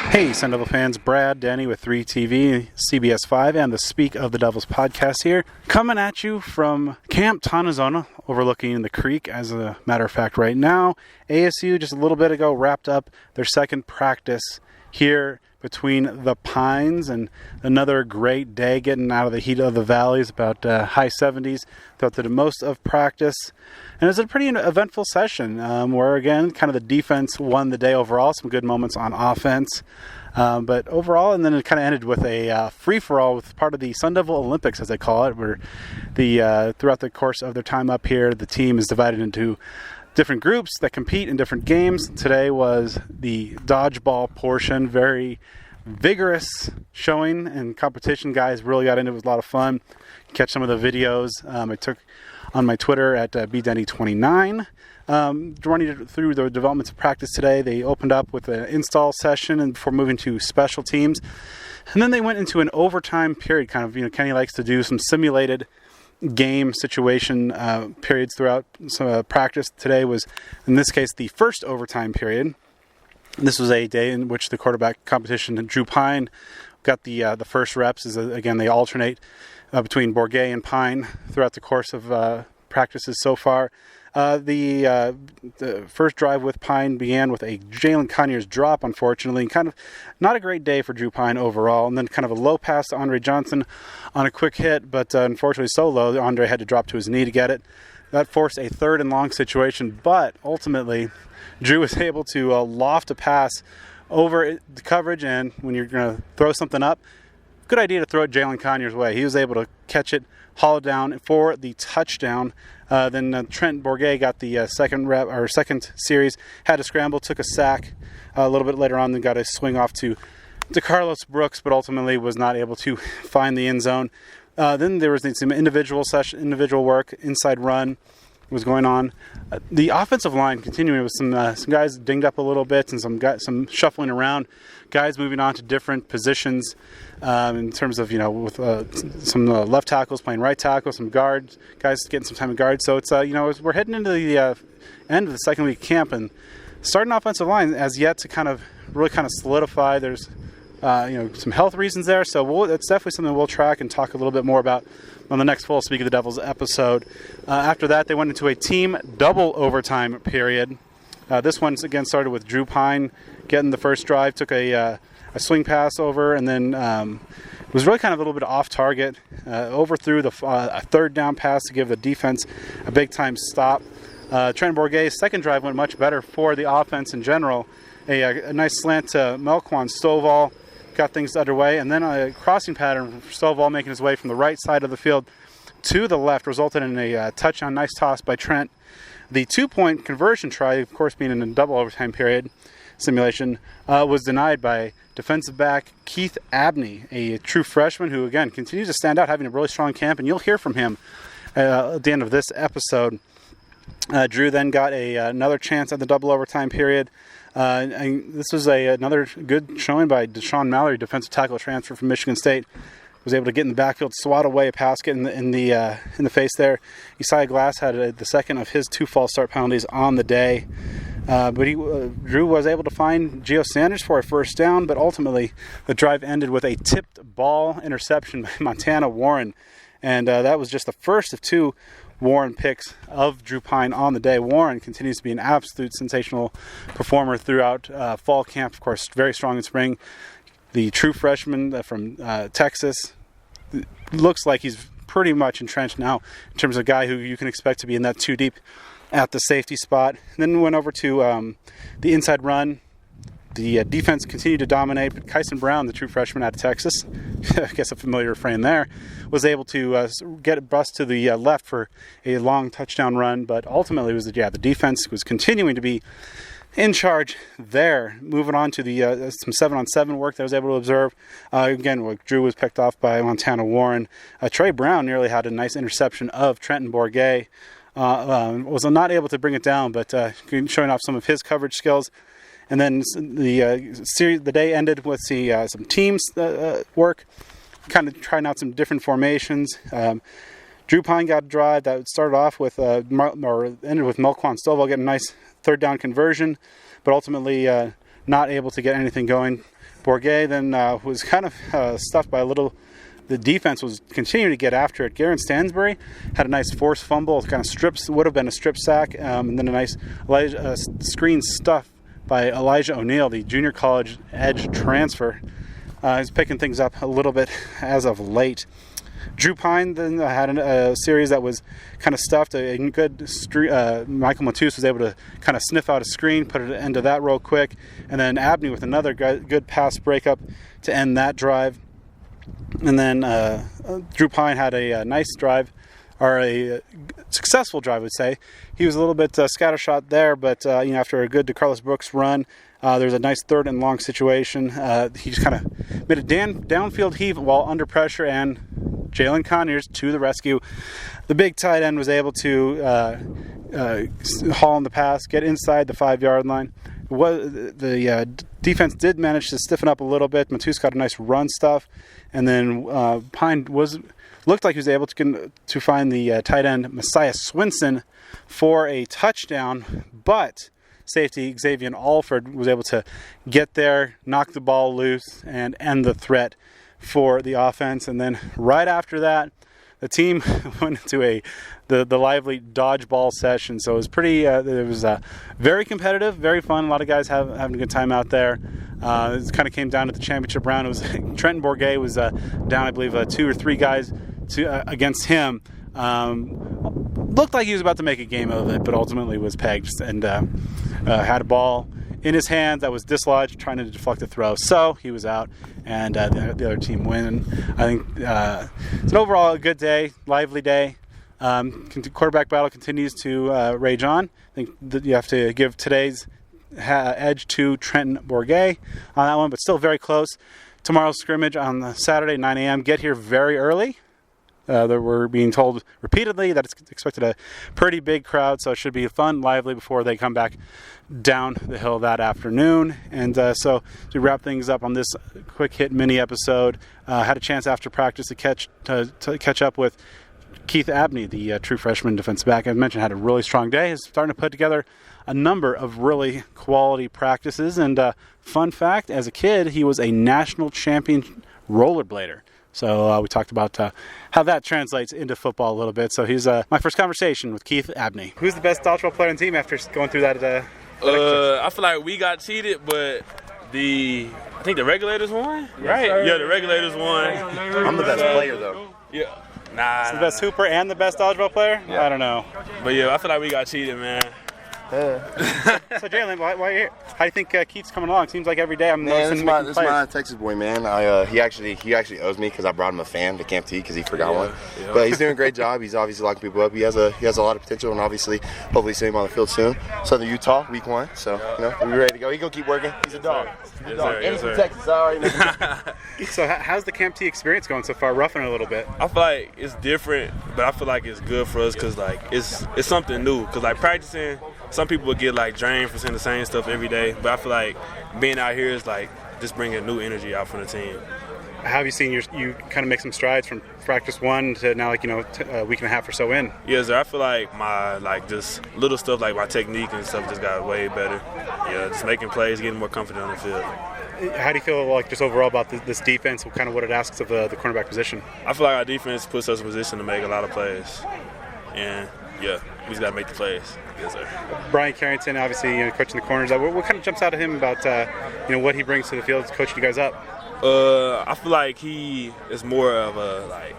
Hey, Sun Devil fans, Brad, Danny with 3TV, CBS 5, and the Speak of the Devils podcast here. Coming at you from Camp Tontozona, overlooking the creek, as a matter of fact, right now. ASU, just a little bit ago, wrapped up their second practice here between the pines, and another great day getting out of the heat of the valleys, about high 70s throughout the most of practice. And it was a pretty eventful session where, again, kind of the defense won the day overall, some good moments on offense. But overall, and then it kind of ended with a free-for-all with part of the Sun Devil Olympics, as they call it, where throughout the course of their time up here, the team is divided into different groups that compete in different games. Today was the dodgeball portion, very vigorous showing and competition. Guys really got into it. It was a lot of fun. Catch some of the videos I took on my Twitter at bdenny29. Running through the developments of practice today, they opened up with an install session and before moving to special teams. And then they went into an overtime period, kind of, Kenny likes to do some simulated game situation periods throughout practice. Today was, in this case, the first overtime period. This was a day in which the quarterback competition, Drew Pine, got the first reps. Again, they alternate between Bourget and Pine throughout the course of practices so far. The first drive with Pine began with a Jalen Conyers drop, unfortunately. Kind of not a great day for Drew Pine overall. And then kind of a low pass to Andre Johnson on a quick hit, but unfortunately so low that Andre had to drop to his knee to get it. That forced a third and long situation, but ultimately Drew was able to loft a pass over the coverage, and when you're going to throw something up, good idea to throw it Jalen Conyers' way. He was able to catch it, haul it down for the touchdown. Then Trent Bourget got the second series, had a scramble, took a sack a little bit later on, then got a swing off to Carlos Brooks, but ultimately was not able to find the end zone. Then there was some individual work, inside run was going on. The offensive line continuing with some guys dinged up a little bit and some shuffling around, guys moving on to different positions in terms of, with some left tackles playing right tackle, some guards, guys getting some time at guard. So it's, we're heading into the end of the second week camp, and starting offensive line has yet to really solidify. There's some health reasons there, so it's definitely something we'll track and talk a little bit more about on the next full Speak of the Devils episode. After that, they went into a team double overtime period. This one, again, started with Drew Pine getting the first drive, took a swing pass over, and then was really kind of a little bit off target. Overthrew a third down pass to give the defense a big-time stop. Trent Bourget's second drive went much better for the offense in general. A nice slant to Melquan Stovall got things underway, and then a crossing pattern for Stovall making his way from the right side of the field to the left resulted in a touchdown. Nice toss by Trent. The 2-point conversion try, of course being in a double overtime period simulation, was denied by defensive back Keith Abney, a true freshman who, again, continues to stand out, having a really strong camp, and you'll hear from him at the end of this episode. Drew then got another chance at the double overtime period. And this was another good showing by Deshaun Mallory, defensive tackle transfer from Michigan State. Was able to get in the backfield, swat away a pass, get in the face there. Isaiah Glass had the second of his 2 false start penalties on the day. But Drew was able to find Gio Sanders for a first down, but ultimately the drive ended with a tipped ball interception by Montana Warren. And that was just the first of 2 Warren picks of Drew Pine on the day. Warren continues to be an absolute sensational performer throughout fall camp. Of course, very strong in spring. The true freshman from Texas looks like he's pretty much entrenched now in terms of a guy who you can expect to be in that 2 deep at the safety spot. And then went over to the inside run. The defense continued to dominate, but Kyson Brown, the true freshman out of Texas, I guess a familiar refrain there, was able to get a bust to the left for a long touchdown run, but ultimately the defense was continuing to be in charge there. Moving on to the some 7-on-7 work that I was able to observe. Again, Drew was picked off by Montana Warren. Trey Brown nearly had a nice interception of Trenton Bourget. Was not able to bring it down, but showing off some of his coverage skills. And then the day ended with some teams work, kind of trying out some different formations. Drew Pine got a drive that started off with, ended with Melquan Stovall getting a nice third down conversion, but ultimately not able to get anything going. Bourget then was kind of stuffed by a little. The defense was continuing to get after it. Garen Stansbury had a nice forced fumble, kind of would have been a strip sack, and then a nice screen stuff by Elijah O'Neill, the junior college edge transfer. He's picking things up a little bit as of late. Drew Pine then had a series that was kind of stuffed. A good Michael Matus was able to kind of sniff out a screen, put it into that real quick, and then Abney with another good pass breakup to end that drive. And then Drew Pine had a nice drive, or a successful drive, I would say. He was a little bit scattershot there, but after a good DeCarlos Brooks run, there's a nice 3rd and long situation. He just kind of made a downfield heave while under pressure, and Jalen Conyers to the rescue. The big tight end was able to haul in the pass, get inside the 5-yard line. The defense did manage to stiffen up a little bit. Matus got a nice run stuff, and then Pine looked like he was able to find the tight end Messiah Swinson for a touchdown, but safety Xavier Alford was able to get there, knock the ball loose, and end the threat for the offense. And then right after that, the team went into the lively dodgeball session. So it was very competitive, very fun. A lot of guys having a good time out there. It kind of came down to the championship round. It was Trenton Bourget was down, I believe, 2 or 3 guys against him. Looked like he was about to make a game of it, but ultimately was pegged and had a ball in his hand that was dislodged, trying to deflect the throw. So he was out, and the other team win. I think it's an overall good day, lively day. Quarterback battle continues to rage on. I think that you have to give today's edge to Trenton Bourget on that one, but still very close. Tomorrow's scrimmage on the Saturday, 9 a.m. Get here very early. We're being told repeatedly that it's expected a pretty big crowd, so it should be fun, lively before they come back down the hill that afternoon. And so to wrap things up on this quick hit mini episode, had a chance after practice to catch up with Keith Abney, the true freshman defensive back. As mentioned, had a really strong day. He's starting to put together a number of really quality practices. And fun fact, as a kid, he was a national champion rollerblader. So we talked about how that translates into football a little bit. So here's my first conversation with Keith Abney. Who's the best dodgeball player on the team after going through that? I feel like we got cheated, but I think the Regulators won, right? Sir. Yeah, the Regulators won. I'm the best player, though. Yeah. Nah. The best hooper and the best dodgeball player? Yeah. I don't know. But yeah, I feel like we got cheated, man. So Jalen, why are you here? How do you think Keith's coming along? Seems like every day I'm noticing this is my Texas boy, man. He actually owes me because I brought him a fan to Camp T because he forgot one. Yeah. But he's doing a great job. He's obviously locking people up. He has a lot of potential, and obviously, hopefully, see him on the field soon. Southern Utah, week 1. So we're ready to go. He's gonna keep working. He's a dog. He's a dog. And he's from Texas. All right. So how's the Camp T experience going so far? Roughing it a little bit. I feel like it's different, but I feel like it's good for us because it's something new. Because practicing. Some people would get drained from saying the same stuff every day, but I feel like being out here is just bringing new energy out from the team. How have you seen you kind of make some strides from practice 1 to now a week and a half or so in? Yeah, sir. I feel like my just little stuff my technique and stuff just got way better. Yeah, just making plays, getting more confident on the field. How do you feel just overall about this defense, kind of what it asks of the cornerback position? I feel like our defense puts us in position to make a lot of plays, and yeah, we just got to make the plays. Yes, sir. Brian Carrington, obviously, coaching the corners. What kind of jumps out at him about, what he brings to the field, coaching you guys up? I feel like he is more of a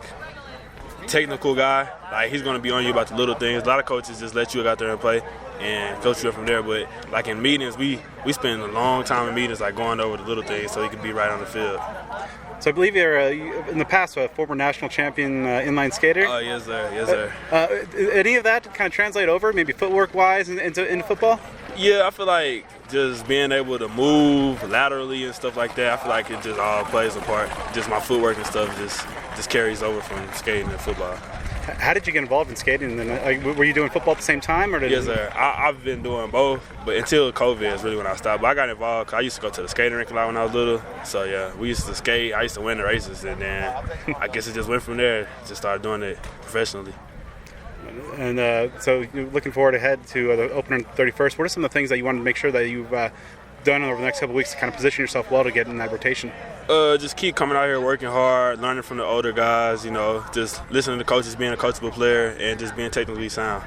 technical guy. He's going to be on you about the little things. A lot of coaches just let you out there and play and coach you up from there. But in meetings, we spend a long time in meetings going over the little things so he can be right on the field. So I believe you're, in the past, a former national champion inline skater. Oh, yes, sir. Yes, sir. Any of that kind of translate over, maybe footwork-wise, into football? Yeah, I feel like just being able to move laterally and stuff like that, I feel like it just all plays a part. Just my footwork and stuff just carries over from skating and football. How did you get involved in skating? Were you doing football at the same time? Yes, sir. I've been doing both, but until COVID is really when I stopped. But I got involved because I used to go to the skating rink a lot when I was little. So, yeah, we used to skate. I used to win the races, and then I guess it just went from there. Just started doing it professionally. And so you're looking forward ahead to the opener 31st. What are some of the things that you want to make sure that you've done over the next couple of weeks to kind of position yourself well to get in that rotation? Just keep coming out here, working hard, learning from the older guys, just listening to coaches, being a coachable player, and just being technically sound.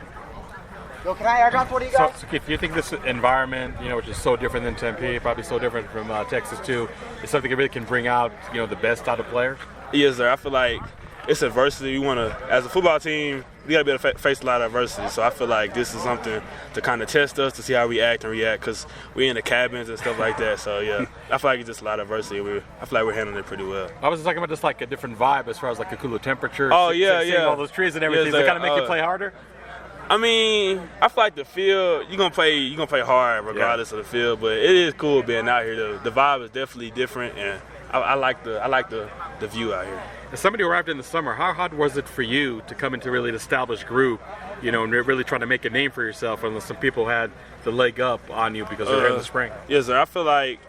Yo, can I airdrop one of you guys? So Keith, do you think this environment, which is so different than Tempe, probably so different from Texas too, is something that really can bring out, the best out of players? Yes, sir. I feel like it's adversity. We want to, as a football team, we got to be able to face a lot of adversity. So I feel like this is something to kind of test us, to see how we act and react, because we're in the cabins and stuff like that. So, yeah, I feel like it's just a lot of adversity. I feel like we're handling it pretty well. I was just talking about just like a different vibe as far as like a cooler temperature. Oh, yeah. Seeing all those trees and everything. Yes, Does it kind of make you play harder? I mean, I feel like the field, you're gonna play hard regardless of the field, but it is cool being out here. The vibe is definitely different, and I like the view out here. As somebody who arrived in the summer, how hard was it for you to come into really an established group, and really trying to make a name for yourself, unless some people had the leg up on you because they're in the spring? Yes, sir. I feel like,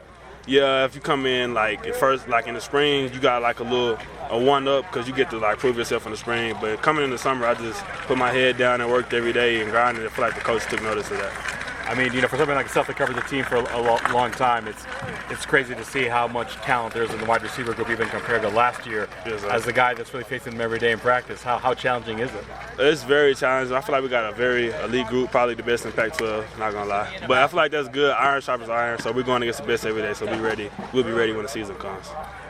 if you come in in the spring, you got like a one-up because you get to like prove yourself in the spring. But coming in the summer, I just put my head down and worked every day and grinded. I feel like the coach took notice of that. I mean, for somebody like yourself that covered the team for a long time, it's crazy to see how much talent there is in the wide receiver group, even compared to last year. Yes, as the guy that's really facing them every day in practice, how challenging is it? It's very challenging. I feel like we got a very elite group, probably the best in Pac-12, not gonna lie. But I feel like that's good. Iron sharpens iron, so we're going against the best every day. So we'll be ready when the season comes.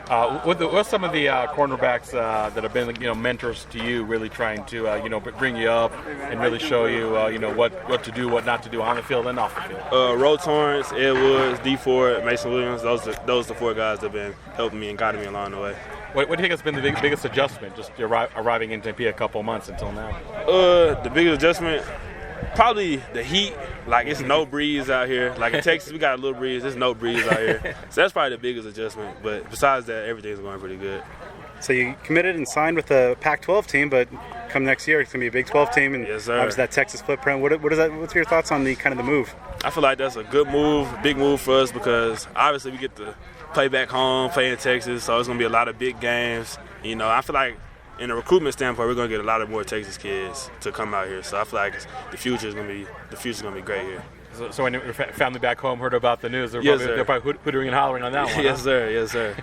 What's some of the cornerbacks that have been, mentors to you, really trying to, bring you up and really show you, what to do, what not to do on the field and off the field? Ro Torrance, Ed Woods, D Ford, Mason Williams. Those are the four guys that have been helping me and guiding me along the way. What do you think has been the biggest adjustment, just arriving in Tempe a couple months until now? The biggest adjustment, probably the heat. Like, it's no breeze out here. Like in Texas, we got a little breeze. There's no breeze out here. So that's probably the biggest adjustment. But besides that, everything's going pretty good. So you committed and signed with the Pac-12 team, but come next year, it's going to be a Big 12 team, and yes, sir. Obviously that Texas footprint. What's your thoughts on the move? I feel like that's a good move, big move for us, because obviously we get to play back home, play in Texas, so it's going to be a lot of big games. I feel like in a recruitment standpoint, we're going to get a lot of more Texas kids to come out here. So I feel like the future's going to be great here. So when your family back home heard about the news, they're yes, probably hootering and hollering on that one. Yes, sir. Yes, sir.